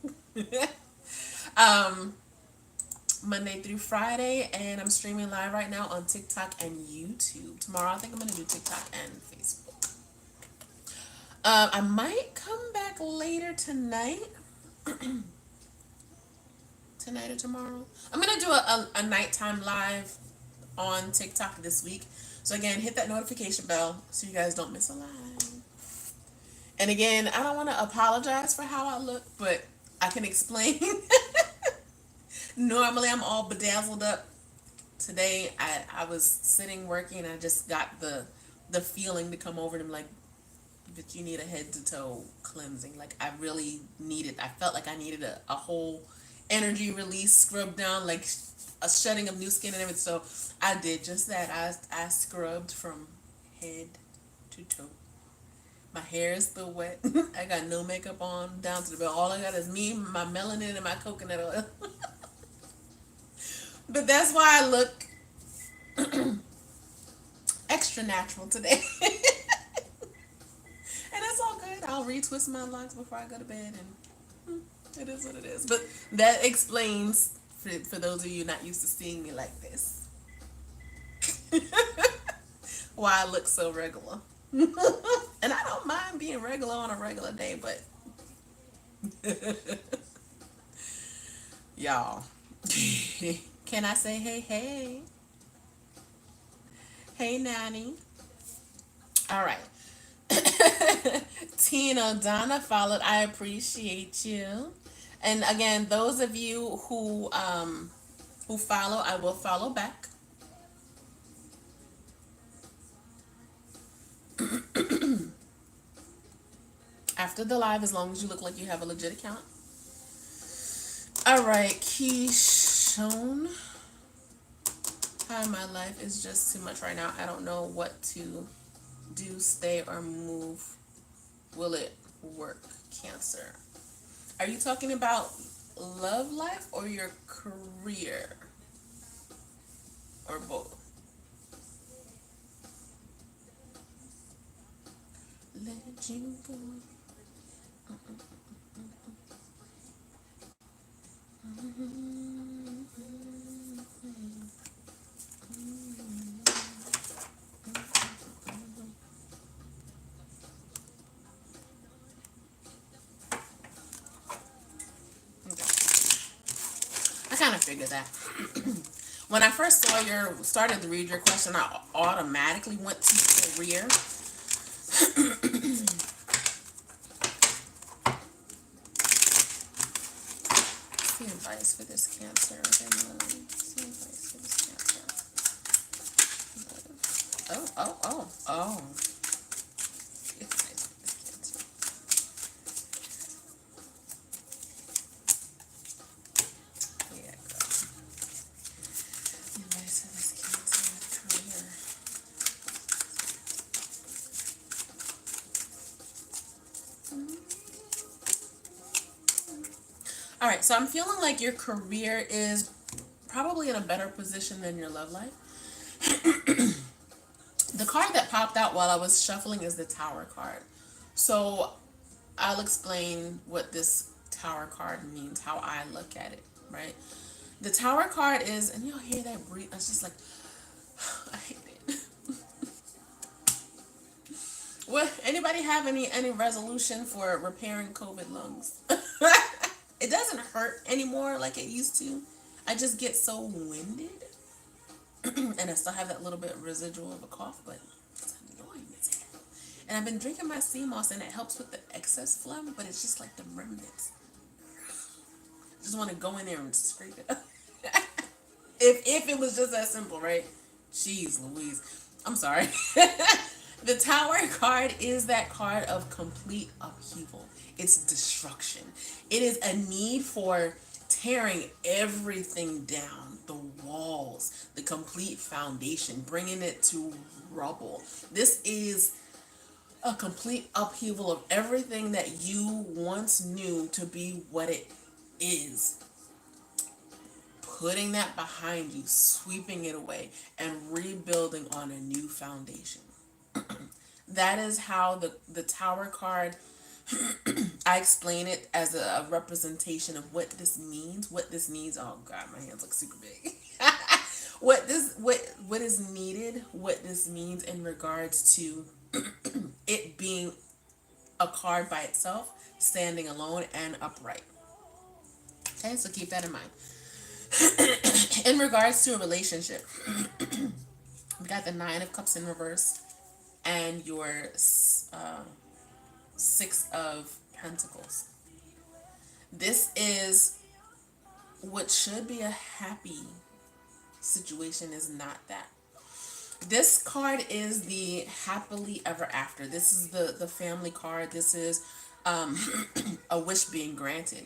um, Monday through Friday, and I'm streaming live right now on TikTok and YouTube. Tomorrow, I think I'm going to do TikTok and Facebook. I might come back later tonight. Tonight or tomorrow. I'm going to do a nighttime live on TikTok this week. So again, hit that notification bell so you guys don't miss a live. And again, I don't want to apologize for how I look, but I can explain. Normally I'm all bedazzled up. Today I was sitting working and I just got the feeling to come over to me like, that you need a head to toe cleansing. Like I really needed, I felt like I needed a whole energy release, scrub down, like a shedding of new skin and everything. So I did just that. I scrubbed from head to toe. My hair is still wet. I got no makeup on down to the belt. All I got is me, my melanin, and my coconut oil. But that's why I look extra natural today. And that's all good. I'll retwist my locks before I go to bed, and it is what it is. But that explains, for those of you not used to seeing me like this, why I look so regular. And I don't mind being regular on a regular day, but y'all, can I say hey, hey? Hey, Nanny. All right. Tina Donna followed. I appreciate you. And again, those of you who follow, I will follow back. After the live, as long as you look like you have a legit account. All right, Keishon. Hi, my life is just too much right now. I don't know what to do, stay or move. Will it work? Cancer. Are you talking about love life or your career? Or both? Let you go. I kind of figured that. When I first started to read your question, I automatically went to career. See advice for this Cancer. See advice for this Cancer. Oh. All right, so I'm feeling like your career is probably in a better position than your love life. The card that popped out while I was shuffling is the Tower card. So I'll explain what this Tower card means, how I look at it, right? The Tower card is, and you'll hear that breathe, it's just like, I hate it. What, anybody have any resolution for repairing COVID lungs? It doesn't hurt anymore like it used to. I just get so winded. And I still have that little bit residual of a cough, but it's annoying as hell. And I've been drinking my sea moss and it helps with the excess phlegm, but it's just like the remnants. I just want to go in there and scrape it up. If it was just that simple, right? Jeez Louise. I'm sorry. The Tower card is that card of complete upheaval. It's destruction. It is a need for tearing everything down, the walls, the complete foundation, bringing it to rubble. This is a complete upheaval of everything that you once knew to be what it is. Putting that behind you, sweeping it away, and rebuilding on a new foundation. That is how the Tower card, I explain it as a representation of what this means. What this means. Oh God, my hands look super big. What is needed, what this means in regards to it being a card by itself, standing alone and upright. Okay, so keep that in mind. In regards to a relationship, we got the Nine of Cups in reverse and your Six of Pentacles. This is what should be a happy situation is not that. This card is the happily ever after. This is the family card. This is a wish being granted,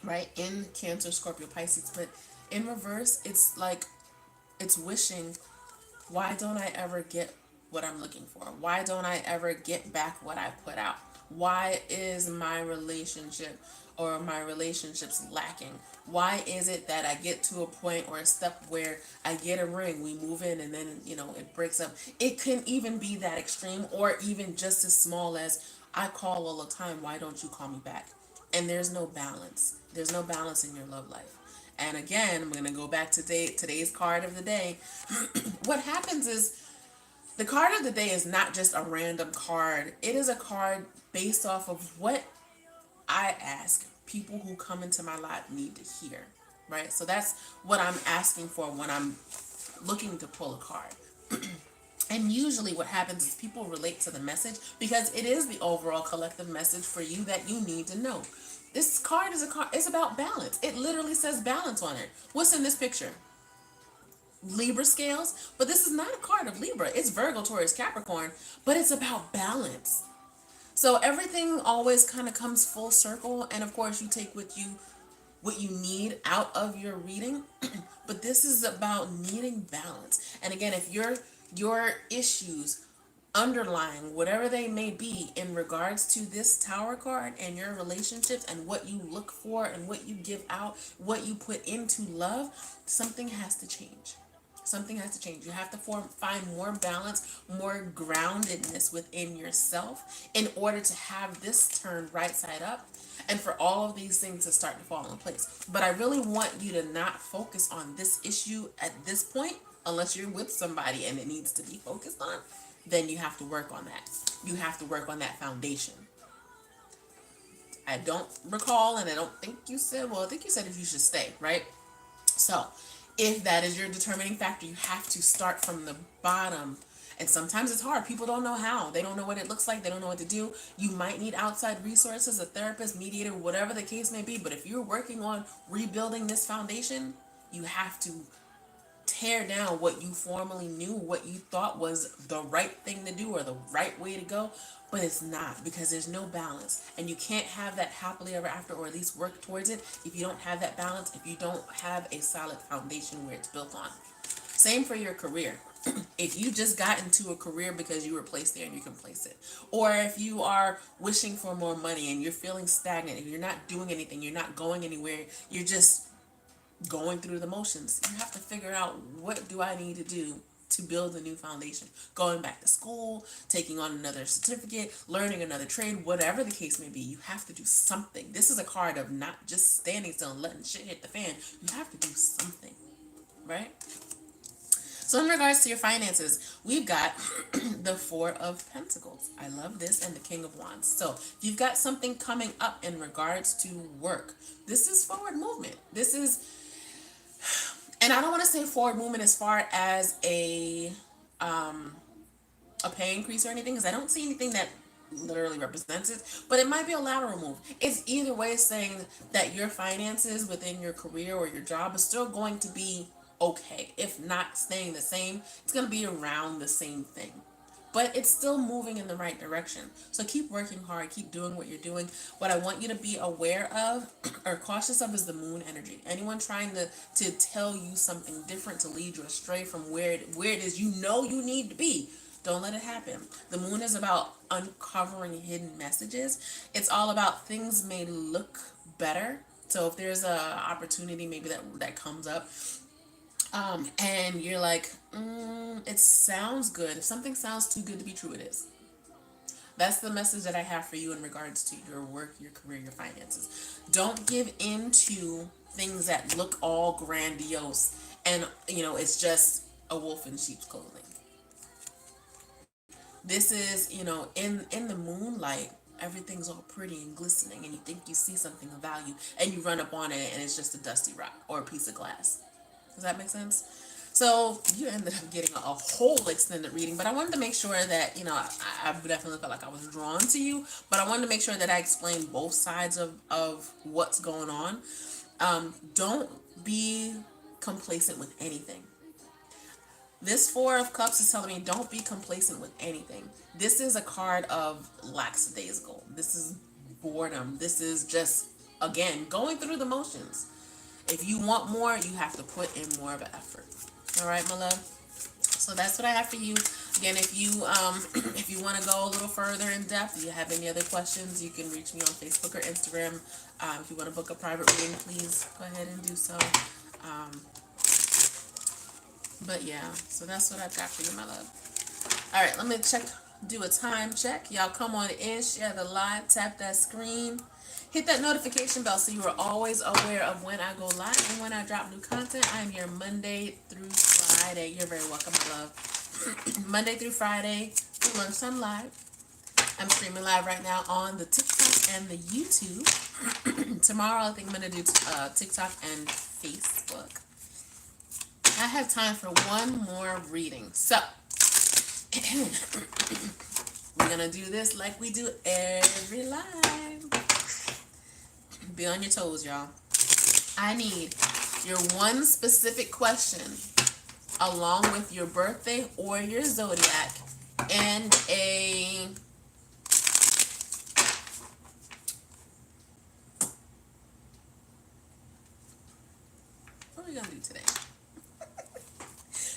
right? In Cancer, Scorpio, Pisces, but in reverse, it's like it's wishing, why don't I ever get what I'm looking for? Why don't I ever get back what I put out? Why is my relationship or my relationships lacking? Why is it that I get to a point or a step where I get a ring, we move in, and then, it breaks up? It can even be that extreme, or even just as small as I call all the time, why don't you call me back? And there's no balance. There's no balance in your love life. And again, I'm going to go back to today's card of the day. What happens is the card of the day is not just a random card. It is a card based off of what I ask people who come into my life need to hear, right? So that's what I'm asking for when I'm looking to pull a card. And usually what happens is people relate to the message because it is the overall collective message for you that you need to know. This card is it's about balance. It literally says balance on it. What's in this picture? Libra scales, but this is not a card of Libra. It's Virgo, Taurus, Capricorn, but it's about balance. So everything always kind of comes full circle, and of course you take what you need out of your reading, but this is about needing balance. And again, if your issues underlying whatever they may be in regards to this Tower card and your relationships and what you look for and what you give out, what you put into love, something has to change. Something has to change. You have to find more balance, more groundedness within yourself in order to have this turn right side up and for all of these things to start to fall in place. But I really want you to not focus on this issue at this point unless you're with somebody and it needs to be focused on. Then you have to work on that. You have to work on that foundation. I don't recall, and I don't think you said, well, I think you said if you should stay, right? So if that is your determining factor, you have to start from the bottom. And sometimes it's hard. People don't know how. They don't know what it looks like. They don't know what to do. You might need outside resources, a therapist, mediator, whatever the case may be. But if you're working on rebuilding this foundation, you have to tear down what you formerly knew, what you thought was the right thing to do or the right way to go, but it's not, because there's no balance. And you can't have that happily ever after, or at least work towards it, if you don't have that balance, if you don't have a solid foundation where it's built on. Same for your career. If you just got into a career because you were placed there and you can place it, or if you are wishing for more money and you're feeling stagnant and you're not doing anything, you're not going anywhere, you're just going through the motions, you have to figure out, what do I need to do to build a new foundation? Going back to school, taking on another certificate, learning another trade, whatever the case may be, you have to do something. This is a card of not just standing still and letting shit hit the fan. You have to do something, right? So in regards to your finances, we've got the Four of Pentacles. I love this, and the King of Wands. So if you've got something coming up in regards to work, this is forward movement. This is, and I don't want to say forward movement as far as a pay increase or anything, because I don't see anything that literally represents it, but it might be a lateral move. It's either way saying that your finances within your career or your job is still going to be okay. If not staying the same, it's going to be around the same thing, but it's still moving in the right direction. So keep working hard, keep doing what you're doing. What I want you to be aware of or cautious of is the moon energy. Anyone trying to tell you something different, to lead you astray from where it is you need to be, don't let it happen. The moon is about uncovering hidden messages. It's all about things may look better. So if there's a opportunity maybe that comes up, and you're like, it sounds good. If something sounds too good to be true, it is. That's the message that I have for you in regards to your work, your career, your finances. Don't give in to things that look all grandiose and it's just a wolf in sheep's clothing. This is, in the moonlight, everything's all pretty and glistening and you think you see something of value and you run up on it and it's just a dusty rock or a piece of glass. Does that make sense? So you ended up getting a whole extended reading, but I wanted to make sure that, I definitely felt like I was drawn to you, but I wanted to make sure that I explained both sides of what's going on. Don't be complacent with anything. This Four of Cups is telling me don't be complacent with anything. This is a card of lackadaisical. This is boredom. This is just, again, going through the motions. If you want more, you have to put in more of an effort. All right, my love. So that's what I have for you. Again, if you if you want to go a little further in depth, if you have any other questions, you can reach me on Facebook or Instagram. If you want to book a private reading, please go ahead and do so. But yeah, so that's what I've got for you, my love. All right, let me do a time check. Y'all come on in, share the live, tap that screen. Hit that notification bell so you are always aware of when I go live and when I drop new content. I am here Monday through Friday. You're very welcome, my love. Monday through Friday, Lunchtime Live. I'm streaming live right now on the TikTok and the YouTube. Tomorrow, I think I'm going to do TikTok and Facebook. I have time for one more reading. So, we're going to do this like we do every live. Be on your toes, y'all. I need your one specific question along with your birthday or your zodiac and a what are we gonna do today?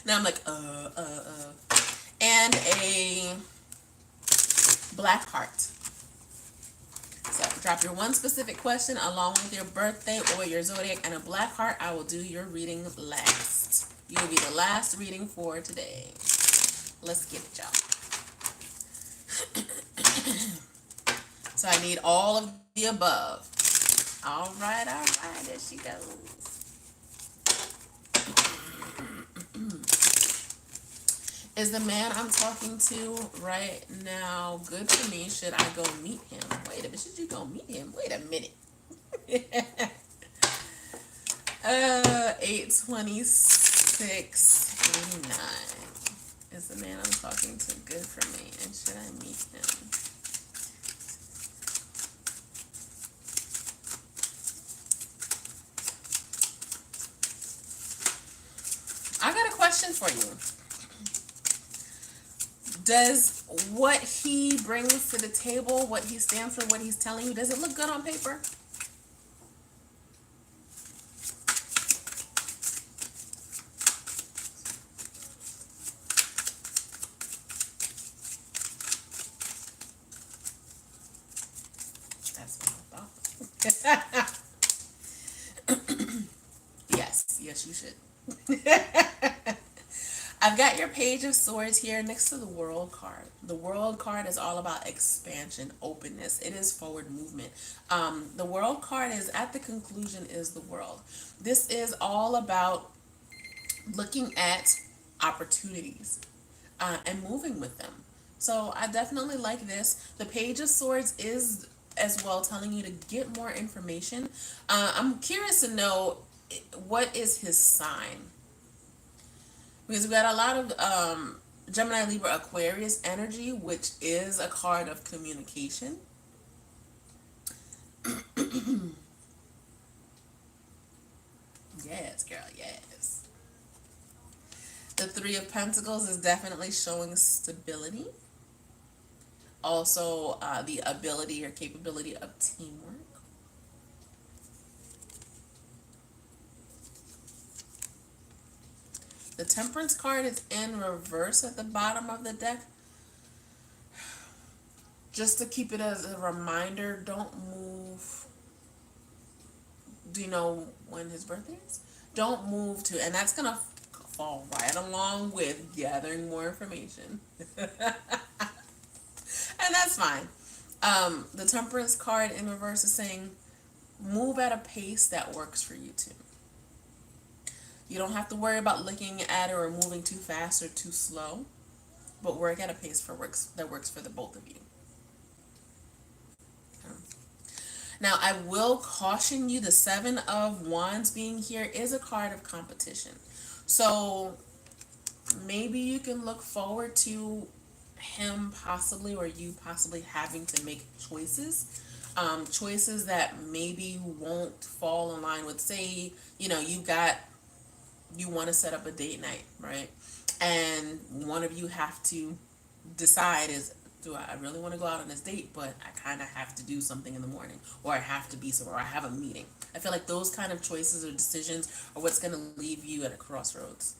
Now I'm like and a black heart. So drop your one specific question along with your birthday or your zodiac and a black heart. I will do your reading last. You'll be the last reading for today. Let's get it, y'all. So I need all of the above. All right, there she goes. Is the man I'm talking to right now good for me? Should I go meet him? Wait a minute. Should you go meet him? Wait a minute. 82689. Is the man I'm talking to good for me? And should I meet him? I got a question for you. Does what he brings to the table, what he stands for, what he's telling you, does it look good on paper? That's what I thought. Yes, you should. I've got your Page of Swords here next to the World card. The World card is all about expansion, openness. It is forward movement. The World card is at the conclusion is the world. This is all about looking at opportunities and moving with them. So I definitely like this. The Page of Swords is as well telling you to get more information. I'm curious to know what is his sign. Because we got a lot of Gemini, Libra, Aquarius energy, which is a card of communication. Yes, girl, yes. The Three of Pentacles is definitely showing stability. Also, the ability or capability of teamwork. The Temperance card is in reverse at the bottom of the deck. just to keep it as a reminder, don't move. Do you know when his birthday is? Don't move to, and that's gonna fall right along with gathering more information. And that's fine. The temperance card in reverse is saying move at a pace that works for you too. You don't have to worry about looking at it or moving too fast or too slow, but work at a pace that works for the both of you. Now, I will caution you, the Seven of Wands being here is a card of competition. So maybe you can look forward to him possibly, or you possibly, having to make choices. Choices that maybe won't fall in line with, say, you want to set up a date night, right? And one of you have to decide, is, do I really want to go out on this date, but I kind of have to do something in the morning, or I have to be somewhere, or I have a meeting. I feel like those kind of choices or decisions are what's going to leave you at a crossroads.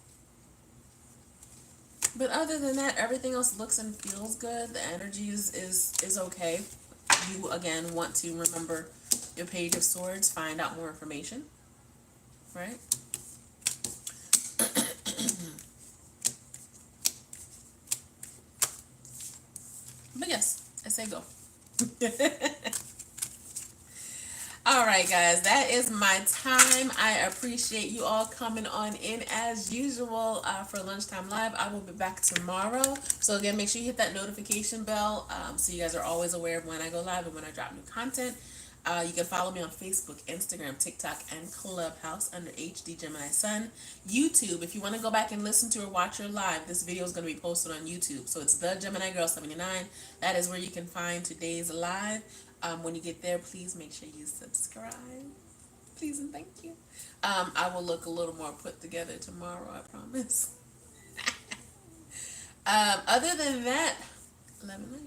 But other than that, everything else looks and feels good. The energy is okay. You, again, want to remember your Page of Swords, find out more information, right? But yes, I say go. All right, guys, that is my time. I appreciate you all coming on in as usual for Lunchtime Live. I will be back tomorrow. So again, make sure you hit that notification bell so you guys are always aware of when I go live and when I drop new content. You can follow me on Facebook, Instagram, TikTok, and Clubhouse under HD Gemini Sun. YouTube, if you want to go back and listen to or watch your live, this video is going to be posted on YouTube. So it's the Gemini Girl 79. That is where you can find today's live. When you get there, please make sure you subscribe. Please and thank you. I will look a little more put together tomorrow, I promise. Other than that, love and light.